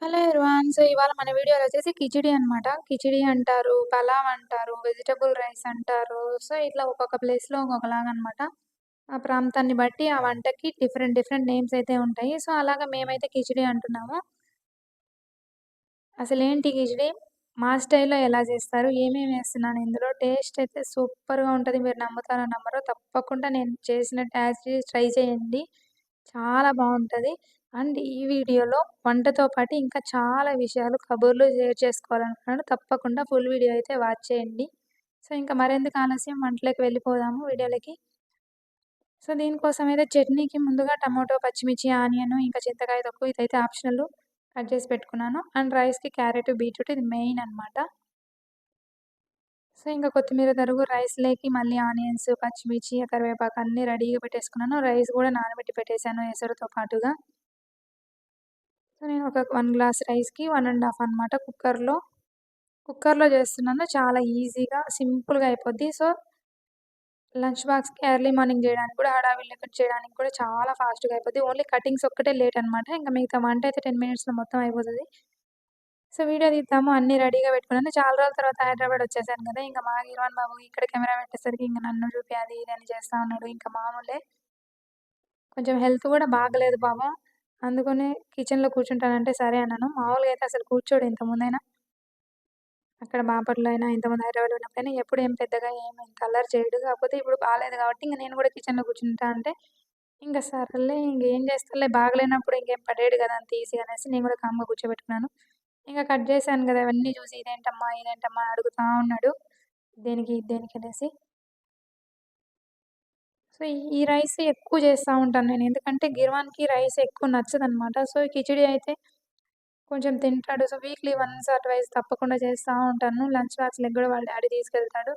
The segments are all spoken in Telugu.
Hello everyone. సో, ఇవాళ మన వీడియోలో వచ్చేసి కిచిడి అనమాట. కిచిడి అంటారు, పలావ్ అంటారు, వెజిటబుల్ రైస్ అంటారు. సో, ఇట్లా ఒక్కొక్క ప్లేస్‌లో ఒక్కొక్కలాగనమాట. ఆ ప్రాంతాన్ని బట్టి ఆ వంటకి డిఫరెంట్ డిఫరెంట్ నేమ్స్ అయితే ఉంటాయి. సో, అలాగా మేమైతే కిచిడి అంటున్నాము. అసలేంటి కిచిడి? మా స్టైల్‌లో ఎలా చేస్తారు? ఏమేమి ఏస్తున్నాను ఇందులో? టేస్ట్ అయితే సూపర్‌గా ఉంటది. మీరు నమ్ముతారో నమ్మరో తప్పకుండా నేను చేసినట్టు యాజ్ ఇట్ ఈజ్ ట్రై చేయండి. చాలా బావుంటది. అండ్ ఈ వీడియోలో వంటతో పాటు ఇంకా చాలా విషయాలు, కబుర్లు షేర్ చేసుకోవాలనుకున్నాను. తప్పకుండా ఫుల్ వీడియో అయితే వాచ్ చేయండి. సో, ఇంక మరెందుకు ఆలస్యం వంటలోకి వెళ్ళిపోదాము వీడియోలోకి. సో, దీనికోసమైతే చట్నీకి ముందుగా టమాటో, పచ్చిమిర్చి, ఆనియన్ ఇంకా చింతకాయ తొక్కు ఇదైతే ఆప్షనల్ కట్ చేసి పెట్టుకున్నాను. అండ్ రైస్‌కి క్యారెట్, బీట్రూట్ ఇది మెయిన్ అనమాట. సో, ఇంక కొత్తిమీర తరుగు రైస్‌లోకి మళ్ళీ ఆనియన్స్, పచ్చిమిర్చి, కరివేపాకు అన్నీ రెడీగా పెట్టేసుకున్నాను. రైస్ గూడా నానబెట్టి పెట్టేసాను ఎసరుతో పాటుగా. సో, నేను ఒక 1 గ్లాస్ రైస్‌కి 1 ½ అనమాట కుక్కర్‌లో. కుక్కర్‌లో చేస్తున్నాను. చాలా ఈజీగా, సింపుల్‌గా అయిపోద్ది. సో, లంచ్ బాక్స్‌కి ఎర్లీ మార్నింగ్ జేయడానికి కూడా హడావిడిలో చేయడానికి కూడా చాలా ఫాస్ట్‌గా అయిపోద్ది. ఓన్లీ కటింగ్స్ ఒక్కటే లేట్ అనమాట. ఇంక మిగతా వంట అయితే 10 మినిట్స్‌లో మొత్తం అయిపోతది. సో, వీడియో తీద్దాము అన్నీ రెడీగా పెట్టుకున్నాను. చాలా రోజుల తర్వాత హైదరాబాద్ వచ్చేసాను కదా! ఇంక మా కీరవాన్ బాబు ఇక్కడ కెమెరా పెట్టేసరికి ఇంక నన్ను చూపి అది ఇది అని చేస్తా ఉన్నాడు. ఇంక మామూలే. కొంచెం హెల్త్ కూడా బాగాలేదు పాపం. అందుకనే కిచెన్‌లో కూర్చుంటానంటే సరే అన్నాను. మామూలుగా అయితే అసలు కూర్చోడు ఇంతకుముందైనా. అక్కడ బాపట్ల అయినా, ఇంతకుముందు హైదరాబాద్‌లో ఉన్నప్పుడైనా ఎప్పుడు ఏం పెద్దగా ఏమి ఇంత అల్లరి చేయడు. కాకపోతే ఇప్పుడు బాలేదు కాబట్టి ఇంక నేను కూడా కిచెన్‌లో కూర్చుంటా అంటే, ఇంక సర్లే ఇంకేం చేస్తాంలే బాగలేనప్పుడు ఇంకేం పడేయడు కదా! అంత ఈజీగా అనేసి నేను కూడా కామ్‌గా కూర్చోబెట్టుకున్నాను. ఇంక కట్ చేశాను గదా! అవన్నీ చూసి ఇదేంటమ్మా, ఇదేంటమ్మా అని అడుగుతా ఉన్నాడు. దేనికి, ఇది దేనికి అనేసి. సో, ఈ రైస్ ఎక్కువ చేస్తా ఉంటాను నేను. ఎందుకంటే గిర్వాన్‌కి రైస్ ఎక్కువ నచ్చదనమాట. సో, కిచిడి అయితే కొంచెం తింటాడు. So, weekly once or twice తప్పకుండా చేస్తా ఉంటాను. లంచ్ బాక్స్‌లకి గూడా వాళ్ళ డ్యాడీ తీసుకెళ్తాడు.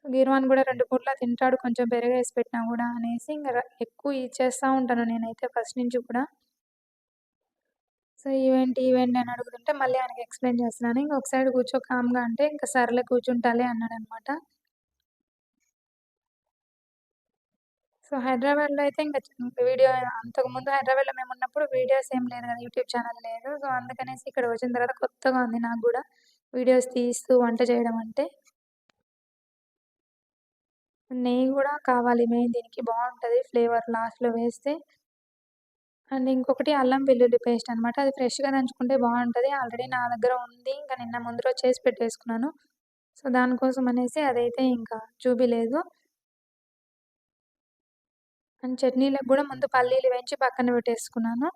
గిర్వాన్ గూడా 2 పూట్ల తింటాడు కొంచెం పెరుగేసి పెట్టినా గూడా అనేసి ఇంగ ఎక్కువ ఇచ్చేస్తా ఉంటాను నేనైతే ఫస్ట్ నుంచి కూడా. సో, ఇవేంటి, ఇవేంటి అని అడుగుతుంటే మళ్ళీ ఆయనకి ఎక్స్‌ప్లెయిన్ చేస్తున్నాను. ఇంక ఒక సైడ్ కూర్చో కామ్‌గా అంటే, ఇంక సర్లే కూర్చుంటాలే అన్నాడనమాట. సో, హైదరాబాద్‌లో అయితే ఇంక వీడియో అంతకుముందు హైదరాబాద్‌లో మేమున్నప్పుడు వీడియోస్ ఏం లేదు గదా! యూట్యూబ్ ఛానెల్ లేదు. సో, అందుకనేసి ఇక్కడికొచ్చిన తర్వాత కొత్తగా ఉంది నాకు గూడా. వీడియోస్ తీస్తూ వంట చేయడం అంటే. నెయ్యి గూడా కావాలి మెయిన్ దీనికి బావుంటది ఫ్లేవర్ లాస్ట్‌లో వేస్తే. అండ్ ఇంకొకటి అల్లం వెల్లుల్లి పేస్ట్ అనమాట. అది ఫ్రెష్‌గా దంచుకుంటే బావుంటది. ఆల్రెడీ నా దగ్గర ఉంది. ఇంక నిన్న ముందు రోజు చేసి పెట్టేసుకున్నాను. సో, దానికోసం అనేసి అదైతే ఇంకా చూపిలేదు. అండ్ చట్నీలకు గూడా ముందు పల్లీలు వేయించి పక్కన పెట్టేసుకున్నాను.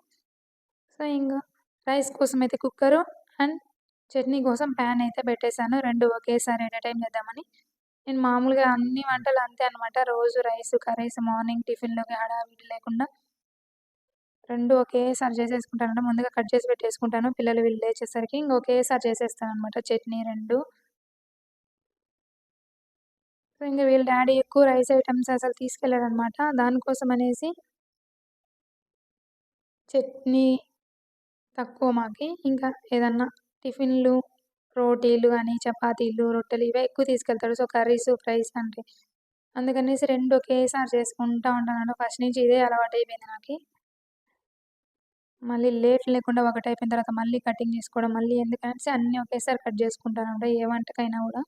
సో, ఇంగ రైస్ కోసమయితే కుక్కరు అండ్ చట్నీ కోసం ప్యాన్ అయితే పెట్టేసాను. 2 ఒకేసారి ఎట్ ఎ టైమ్ చేద్దామని. నేను మామూలుగా అన్ని వంటలు అంతే అనమాట. రోజు రైసు, కర్రీస్ మార్నింగ్ టిఫిన్‌లోకి హడావిడి లేకుండా 2 ఒకేసారి చేసేసుకుంటానంటే ముందుగా కట్ చేసి పెట్టేసుకుంటాను. పిల్లలు వీళ్ళు లేచేసరికి ఇంక ఒకేసారి చేసేస్తాననమాట చట్నీ 2. సో, ఇంక వీళ్ళ డ్యాడీ ఎక్కువ రైస్ ఐటెమ్స్ అసలు తీసుకెళ్ళడనమాట. దానికోసం అనేసి చట్నీ తక్కువ మాకి. ఇంకా ఏదన్నా టిఫిన్‌లు, రోటీలు గాని, చపాతీలు, రొట్టెలు ఇవే ఎక్కువ తీసుకెళ్తాడు. సో, కర్రీసు, ఫ్రైస్ అంటే. అందుకనేసి 2 ఒకేసారి చేసుకుంటా ఉంటానన్నమాట. ఫస్ట్ నుంచి ఇదే అలవాటయిపోయింది నాకి. మళ్ళీ లేట్ లేకుండా ఒకటయిపోయిన తర్వాత మళ్ళీ కటింగ్ చేసుకోవడం, మళ్ళీ ఎందుకనేసి అన్నీ ఒకేసారి కట్ చేసుకుంటానన్నమాట ఏ వంటకైనా గూడా.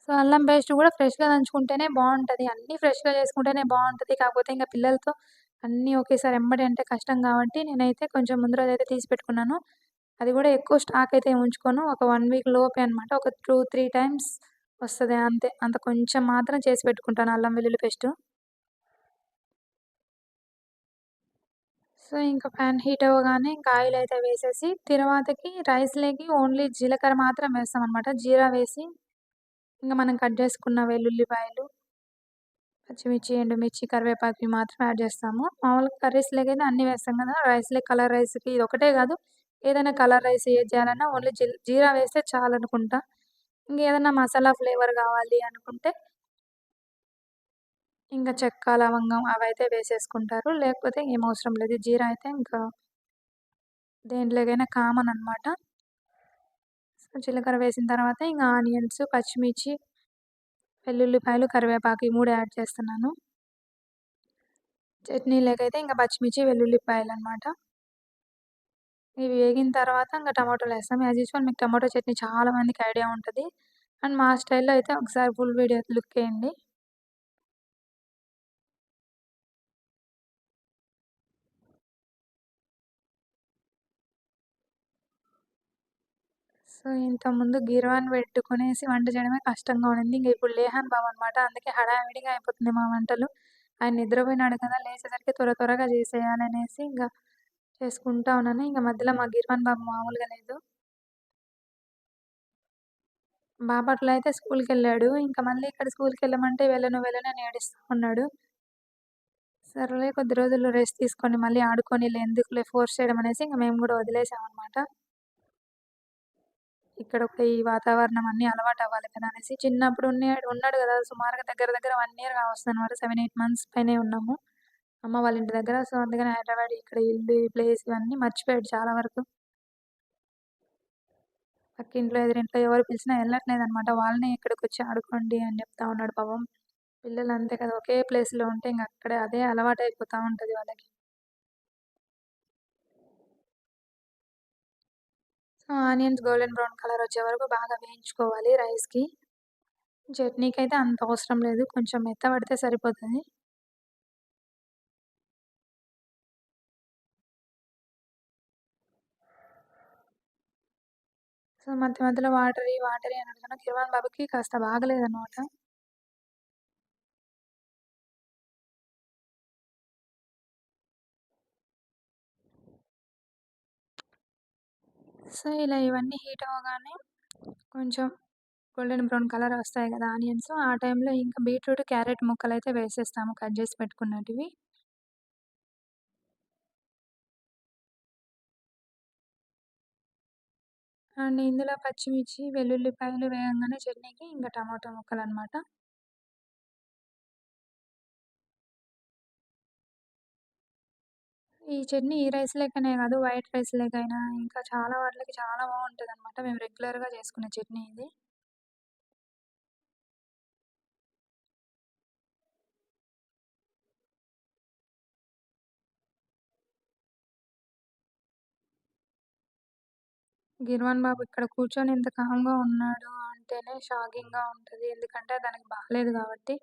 సో, అల్లం పేస్ట్ గూడా ఫ్రెష్‌గా దంచుకుంటేనే బావుంటది. అన్నీ ఫ్రెష్‌గా చేసుకుంటేనే బావుంటది. కాకపోతే ఇంక పిల్లలతో అన్నీ ఒకేసారి ఎంబడే అంటే కష్టం గాబట్టి నేనైతే కొంచెం ముందు రోజైతే తీసి పెట్టుకున్నాను. అది గూడా ఎక్కువ స్టాక్ అయితే ఉంచుకోను. ఒక 1 వీక్ లోపే అనమాట. ఒక 2, 3 టైమ్స్ వస్తది అంతే. అంత కొంచెం మాత్రం చేసి పెట్టుకుంటాను అల్లం వెల్లుల్లి పేస్టు. సో, ఇంక పాన్ హీట్ అవ్వగానే ఇంక ఆయిలయితే వేసేసి తిరువాతకి రైస్‌లోకి ఓన్లీ జీలకర్ర మాత్రం వేస్తామనమాట. జీరా వేసి ఇంక మనం కట్ చేసుకున్న వెల్లుల్లిపాయలు, పచ్చిమిర్చి, ఎండుమిర్చి, కరివేపాకు ఇవి మాత్రం యాడ్ చేస్తాము. మామూలుగా కర్రీస్‌లోకైతే అన్నీ వేస్తాం కదా! రైస్‌లోకి కలర్ రైస్‌కి ఇదొక్కటే కాదు, ఏదైనా కలర్ రైస్ ఏది చేయాలన్నా ఓన్లీ జీరా వేస్తే చాలనుకుంటా. ఇంకేదన్నా మసాలా ఫ్లేవర్ కావాలి అనుకుంటే ఇంక చెక్క, లవంగం అవైతే వేసేసుకుంటారు. లేకపోతే ఏం అవసరం లేదు. జీరా అయితే ఇంకా దేంట్లోకైనా కామన్ అనమాట. సో, జీలకర్ర వేసిన తర్వాత ఇంక ఆనియన్స్, పచ్చిమిర్చి, వెల్లుల్లిపాయలు, కరివేపాకు ఈ 3 యాడ్ చేస్తున్నాను. చట్నీలోకైతే ఇంక పచ్చిమిర్చి, వెల్లుల్లిపాయలనమాట. ఇవి వేగిన తర్వాత ఇంక టమాటోలేస్తాం. యాజ్ యూజువల్ మీకు టమాటో చట్నీ చాలా మందికి ఐడియా ఉంటది. అండ్ మా స్టైల్‌లో అయితే ఒకసారి ఫుల్ వీడియో లుక్కేయండి. సో, ఇంతకుముందు గీరవాన్ని పెట్టుకొనేసి వంట చేయడమే కష్టంగా ఉండింది. ఇంక ఇప్పుడు లేహాన్ బాబనమాట. అందుకే హడావిడిగా అయిపోతుంది మా వంటలు. ఆయన నిద్రపోయినాడు కదా! లేచేసరికి త్వరగా చేసేయాలనేసి ఇంగ చేసుకుంటా ఉన్నాను. ఇంక మధ్యలో మా గిర్వాన్ బాబు మామూలుగా లేదు. బాపట్ల అయితే స్కూలుకెళ్ళాడు. ఇంక మళ్ళీ ఇక్కడ స్కూలుకెళ్ళమంటే వెళ్ళను అని ఏడుస్తా ఉన్నాడు. సర్లే కొద్ది రోజులు రెస్ట్ తీసుకొని మళ్ళీ ఆడుకోనిలే ఎందుకులే ఫోర్స్ చేయడం అనేసి ఇంక మేము గూడా వదిలేసామనమాట. ఇక్కడ ఈ వాతావరణం అన్నీ అలవాటవ్వాలి కదా! అనేసి చిన్నప్పుడు ఉన్నాడు గదా! సుమారుగా దగ్గర 1 ఇయర్ కావస్తుందనమాట. 7, 8 మంత్స్ పైనే ఉన్నాము. అమ్మ వాళ్ళ ఇంటి దగ్గర. సో, అందుకని హైదరాబాద్ ఇక్కడ ఇల్లు, ఈ ప్లేస్ ఇవన్నీ మర్చిపోయాడు చాలా వరకు. పక్కింట్లో, ఎదురింట్లో ఎవరు పిలిచినా ఎళ్ళట్లేదనమాట. వాళ్ళనే ఇక్కడికొచ్చి ఆడుకోండి అని జెప్తా ఉన్నాడు పాపం. పిల్లలు అంతే కదా! ఒకే ప్లేస్‌లో ఉంటే ఇంగ అక్కడే అదే అలవాటయిపోతా ఉంటది వాళ్ళకి. So, onions golden brown colour వచ్చే వరకు బాగా వేయించుకోవాలి రైస్‌కి. చట్నీకైతే అంత అవసరం లేదు. కొంచెం మెత్తబడితే సరిపోతది. సో, మధ్య మధ్యలో వాటరి అని అడుగుతున్నా. కిరణ్ బాబుకి కాస్త బాగలేదనమాట. సో, ఇలా ఇవన్నీ హీట్ అవ్వగానే కొంచెం గోల్డెన్ బ్రౌన్ కలర్ వస్తాయి గదా! ఆనియన్స్. ఆ టైంలో ఇంకా బీట్రూట్, క్యారెట్ ముక్కలైతే వేసేస్తాము కట్ జేసి పెట్టుకున్నటివి. అండ్ ఇందులో పచ్చిమిర్చి, వెల్లుల్లిపాయలు వేయంగానే చట్నీకి ఇంక టమాటా ముక్కలనమాట. ఈ చట్నీ ఈ రైస్‌లోకనే గాదు వైట్ రైస్‌లోకైనా ఇంకా చాలా వాటిలకి చాలా బావుంటదనమాట. మేము రెగ్యులర్‌గా చేసుకునే చట్నీ ఇది. గిర్వాన్ బాబు ఇక్కడ కూర్చొని ఇంత కామ్‌గా ఉన్నాడు అంటేనే షాకింగ్‌గా ఉంటది. ఎందుకంటే తనకి బాలేదు గాబట్టి.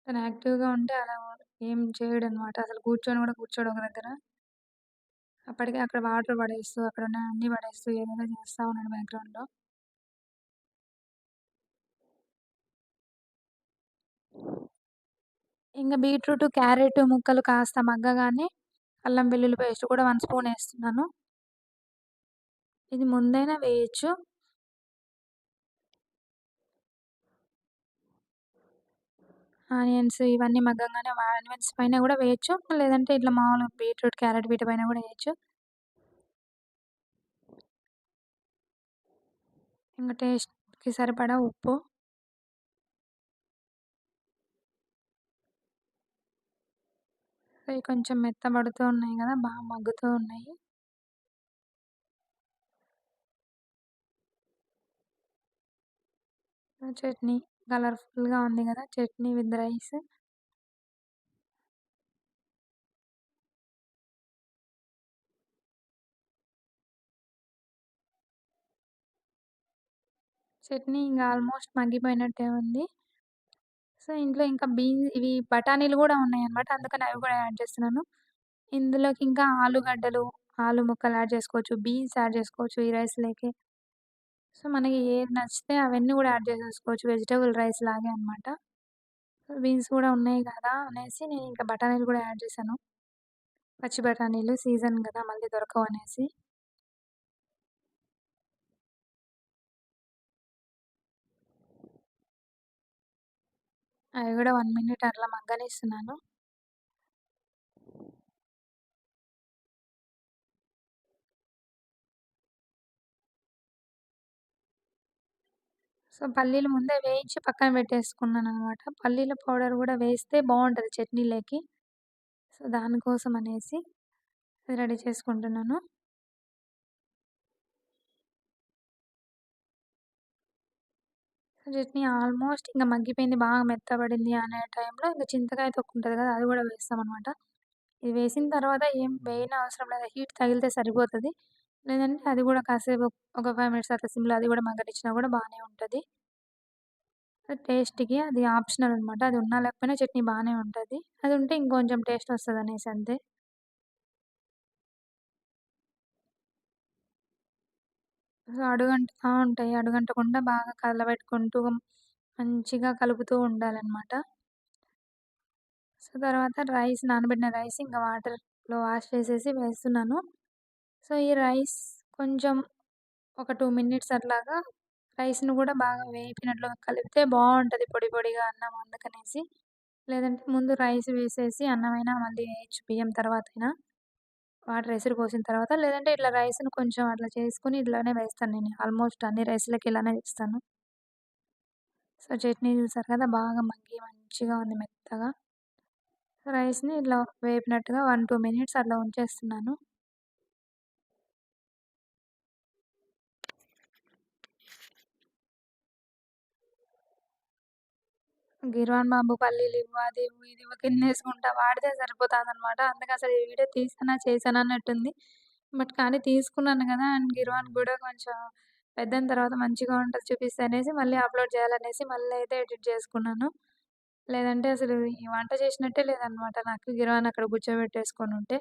తను యాక్టివ్‌గా ఉంటే అలా ఏం చేయడనమాట. అసలు కూర్చొని గూడా కూర్చోడు ఒక దగ్గర. అప్పటికే అక్కడ వాటర్ పడేస్తూ, అక్కడున్నయన్నీ పడేస్తూ ఏదేదో చేస్తా ఉన్నాడు బ్యాక్‌గ్రౌండ్‌లో. ఇంగ బీట్రూటు, క్యారెట్ ముక్కలు కాస్త మగ్గగానే అల్లం వెల్లుల్లి పేస్ట్ కూడా 1 స్పూన్ ఏస్తున్నాను. ఇది ముందైనా వేయొచ్చు. ఆనియన్స్ ఇవన్నీ మగ్గంగానే ఆనియన్స్ పైన గూడా వేయొచ్చు. లేదంటే ఇట్లా మామూలుగా బీట్రూట్, క్యారెట్ వీటి పైన గూడా ఏయొచ్చు. ఇంగ టేస్ట్‌కి సరిపడా ఉప్పు. అవి కొంచెం మెత్తబడుతూ ఉన్నాయి గదా! మగ్గుతూ ఉన్నాయి. చట్నీ కలర్‌ఫుల్‌గా ఉంది గదా! Chutney with rice. చట్నీ ఇంగ ఆల్మోస్ట్ మగ్గిపోయినట్టే ఉంది. సో, ఇంట్లో ఇంకా ఇవి బఠానీలు గూడా ఉన్నాయన్నమాట. అందుకని అవి గూడా యాడ్ చేస్తున్నాను. ఇందులోకి ఇంకా ఆలుగడ్డలు, ఆలు ముక్కలు యాడ్ చేసుకోవచ్చు. బీన్స్ యాడ్ చేసుకోవచ్చు ఈ రైస్‌లోకి. సో, మనకి ఏది నచ్చితే అవన్నీ గూడా యాడ్ చేసేసుకోవచ్చు. వెజిటబుల్ రైస్ లాగే అన్నమాట. బీన్స్ గూడా ఉన్నాయి గదా! అనేసి నేనింక బఠానీలు గూడా యాడ్ చేశాను. పచ్చి బఠానీలు సీజన్ గదా! మళ్ళీ దొరకవనేసి. అవి గూడా 1 మినిట్ అట్లా మగ్గనిస్తున్నాను. సో, పల్లీలు ముందే వేయించి పక్కన పెట్టేసుకున్నాననమాట. పల్లీల పౌడర్ గూడా వేస్తే బావుంటది చట్నీలేకి. సో, దానికోసం అనేసి అది రెడీ చేసుకుంటున్నాను. చట్నీ ఆల్మోస్ట్ ఇంక మగ్గిపోయింది, బాగా మెత్తబడింది అనే టైంలో ఇంక చింతకాయ తొక్కుంటది గదా! అది గూడా వేస్తామనమాట. ఇది వేసిన తర్వాత ఏం వేయనవసరం లేదు. హీట్ తగిలితే సరిపోతది. లేదంటే అది గూడా కాసేపు ఒక 5 మినిట్స్ అట్లా సిమ్‌లో అది గూడా మగ్గనిచ్చినా గూడా బానే ఉంటది. టేస్ట్‌కి అది ఆప్షనల్ అనమాట. అది ఉన్నా లేకపోయినా చట్నీ బానే ఉంటది. అది ఉంటే ఇంకొంచెం టేస్ట్ వస్తదనేసి అంతే. సో, ఉంటాయి. అడుగంటకుండా బాగా కలబెట్టుకుంటూ మంచిగా కలుపుతూ ఉండాలనమాట. సో, తర్వాత నానబెట్టిన రైస్ ఇంక వాటర్‌లో వాష్ చేసేసి వేస్తున్నాను. సో, ఈ రైస్ కొంచెం ఒక 2 మినిట్స్ అట్లాగా రైస్‌ని గూడా బాగా వేపినట్లు కలిపితే బావుంటది పొడి పొడిగా అన్నం అందుకనేసి. లేదంటే ముందు రైస్ వేసేసి అన్నమైనా మళ్ళీ వేయొచ్చు బియ్యం తర్వాతైనా. వాటర్ ఎసురు పోసిన తర్వాత. లేదంటే ఇట్లా రైస్‌ని కొంచెం అట్లా చేసుకొని ఇట్లానే వేస్తాను నేను. ఆల్మోస్ట్ అన్ని రైస్‌లకి ఇలానే చేస్తాను. సో, చట్నీ చూసారు కదా! బాగా మగ్గి మంచిగా ఉంది మెత్తగా. రైస్‌ని ఇట్లా వేపినట్టుగా 1, 2 మినిట్స్ అట్లా ఉంచేస్తున్నాను. గిర్వాన్ బాబు పల్లీలివ్వు, అదివ్వు, ఇదివ్వు కిందేసుకుంటా వాడితే సరిపోతాదనమాట. అందుకసలు ఈ వీడియో తీసానా, చేశానా అన్నట్టుంది. కానీ తీసుకున్నాను గదా! అండ్ గిర్వాన్ గూడా కొంచెం పెద్దయిన తర్వాత మంచిగా ఉంటది చూపిస్తే అనేసి మళ్ళీ అప్‌లోడ్ చేయాలనేసి మళ్ళీ అయితే ఎడిట్ చేసుకున్నాను. లేదంటే అసలు ఈ వంట చేసినట్టే లేదనమాట నాకు గిర్వాన్ అక్కడ కూర్చోబెట్టేసుకొనుంటే.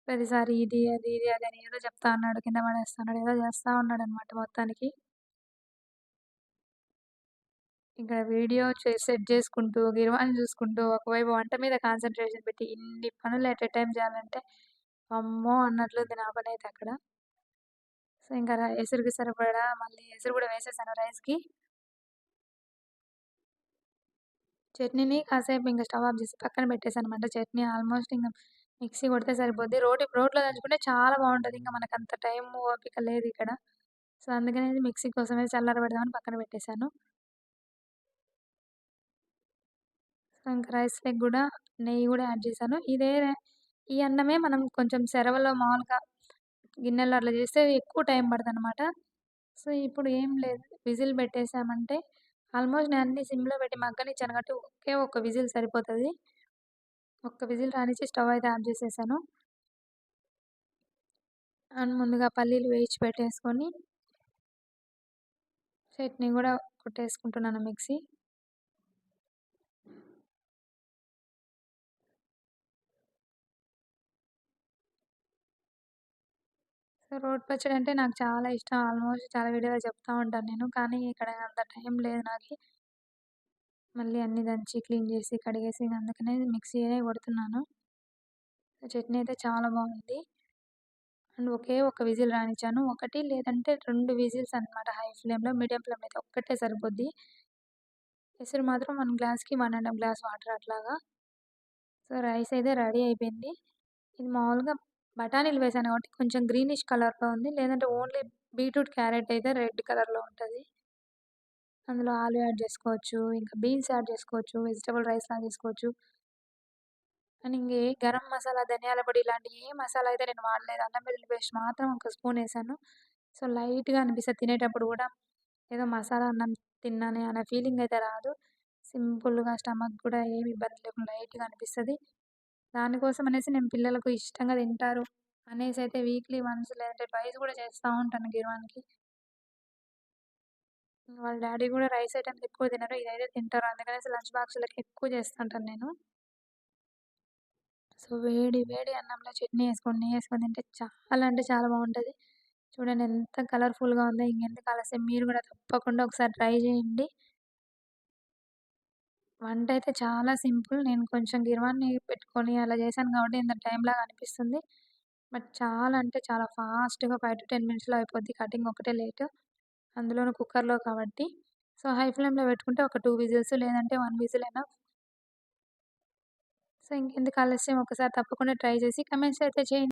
ప్రతిసారి ఇది, అది, ఇది, అది అని ఏదో చెప్తా ఉన్నాడు. కింద పడేస్తా ఉన్నాడు. ఏదో చేస్తా ఉన్నాడనమాట మొత్తానికి. ఇంకా వీడియో సెట్ చేసుకుంటూ, గిర్వాన్ని చూసుకుంటూ, ఒకవైపు వంట మీద కాన్సంట్రేషన్ పెట్టి, ఇన్ని పనులు ఎట్ ఎ టైమ్ చేయాలంటే, అమ్మో! అన్నట్లుంది నా పనైతే అక్కడ. సో, ఇంకా ఎసురుకి సరిపడా మళ్ళీ ఎసురు కూడా వేసేసాను రైస్‌కి. చట్నీని కాసేపు ఇంక స్టవ్ ఆఫ్ చేసి పక్కన పెట్టేసాననమాట. చట్నీ ఆల్మోస్ట్ ఇంక మిక్సీ కొడితే సరిపోద్ది. రోట్లో దంచుకుంటే చాలా బావుంటది. ఇంక మనకంత టైం, ఓపిక లేదిక్కడ. సో, అందుకనేది మిక్సీ కోసమే చల్లారబెడదామని పక్కన పెట్టేసాను. సో, ఇంక రైస్‌లోకి గూడా నెయ్యి గూడా యాడ్ చేశాను. ఈ అన్నమే మనం కొంచెం సెరవలో మామూలుగా గిన్నెలో అట్లా చేస్తే ఎక్కువ టైం పడతనమాట. సో, ఇప్పుడు ఏం లేదు. విజిల్ పెట్టేసామంటే ఆల్మోస్ట్ నేను అన్నీ సిమ్‌లో పెట్టి మగ్గనిచ్చాను కాబట్టి ఒకే ఒక్క విజిల్ సరిపోతది. ఒక్క విజిల్ రానిచ్చి స్టవ్ అయితే ఆఫ్ చేసేసాను. అండ్ ముందుగా పల్లీలు వేయించి పెట్టేసుకొని చట్నీ గూడా కొట్టేసుకుంటున్నాను మిక్సీ. సో, రోటి పచ్చడి అంటే నాకు చాలా ఇష్టం. ఆల్మోస్ట్ చాలా వీడియోలో చెప్తా ఉంటాను నేను. కానీ ఇక్కడ అంత టైం లేదు నాకి. మళ్ళీ అన్నీ దంచి, క్లీన్ చేసి, కడిగేసి అందుకనే మిక్సీయే కొడుతున్నాను. చట్నీ అయితే చాలా బాగుంది. అండ్ ఒకే ఒక్క విజిల్ రానిచ్చాను. 1 లేదంటే 2 విజిల్స్ అనమాట హై ఫ్లేమ్‌లో. మీడియం ఫ్లేమ్‌లో అయితే ఒక్కటే సరిపోద్ది. ఎసురు మాత్రం 1 గ్లాస్‌కి 1 ½ గ్లాస్ వాటర్ అట్లాగా. సో, రైస్ అయితే రెడీ అయిపోయింది. ఇది మామూలుగా బఠానీలు వేసాను కాబట్టి కొంచెం గ్రీనిష్ కలర్‌లో ఉంది. లేదంటే ఓన్లీ బీట్రూట్, క్యారెట్ అయితే రెడ్ కలర్‌లో ఉంటది. అందులో ఆలు యాడ్ చేసుకోవచ్చు. ఇంకా బీన్స్ యాడ్ చేసుకోవచ్చు. వెజిటబుల్ రైస్‌లా చేసుకోవచ్చు. అండ్ గరం మసాలా, ధనియాల పొడి ఇలాంటి ఏ మసాలా అయితే నేను వాడలేదు. అల్లం వెల్లుల్లి పేస్ట్ మాత్రం ఒక స్పూనేసాను. సో, లైట్‌గా అనిపిస్తది తినేటప్పుడు గూడా ఏదో మసాలా అన్నం తిన్నానే అనే ఫీలింగ్ అయితే రాదు. సింపుల్‌గా స్టమక్ గూడా ఏమి ఇబ్బంది లేకుండా లైట్‌గా అనిపిస్తది. దానికోసం అనేసి నేను పిల్లలకు ఇష్టంగా తింటారు అనేసైతే వీక్లీ వన్స్ లేదంటే ట్వైస్ గూడా చేస్తా ఉంటాను గిర్వాన్‌కి. వాళ్ళ డ్యాడీ గూడా రైస్ ఐటెమ్స్ ఎక్కువ తినరు. ఇదైతే తింటారు. అందుకనేసి లంచ్ బాక్స్‌లకి ఎక్కువ చేస్తుంటాను నేను. సో, వేడి వేడి అన్నంలో చట్నీ యేసుకొని, నెయ్యేసుకొని తింటే చాలా అంటే చాలా బావుంటది. చూడండి ఎంత కలర్‌ఫుల్‌గా ఉందో. ఇంకెందుకు ఆలస్యం మీరు గూడా తప్పకుండా ఒకసారి ట్రై జేయండి. వంటయితే చాలా సింపుల్. నేను కొంచెం గిర్వాన్ని పెట్టుకొని అలా చేశాను కాబట్టి ఇంత టైమ్‌లాగా అనిపిస్తుంది. బట్ చాలా అంటే చాలా ఫాస్ట్‌గా 5-10 మినిట్స్‌లో అయిపోద్ది. కటింగ్ ఒకటే లేట్. అందులోను కుక్కర్‌లో కాబట్టి. సో, హై ఫ్లేమ్‌లో పెట్టుకుంటే ఒక 2 విజిల్స్ లేదంటే 1 విజిల్ ఎనఫ్. సో, ఇంకెందుకు ఆలస్యం ఒకసారి తప్పకుండా ట్రై చేసి కమెంట్స్ అయితే చేయండి.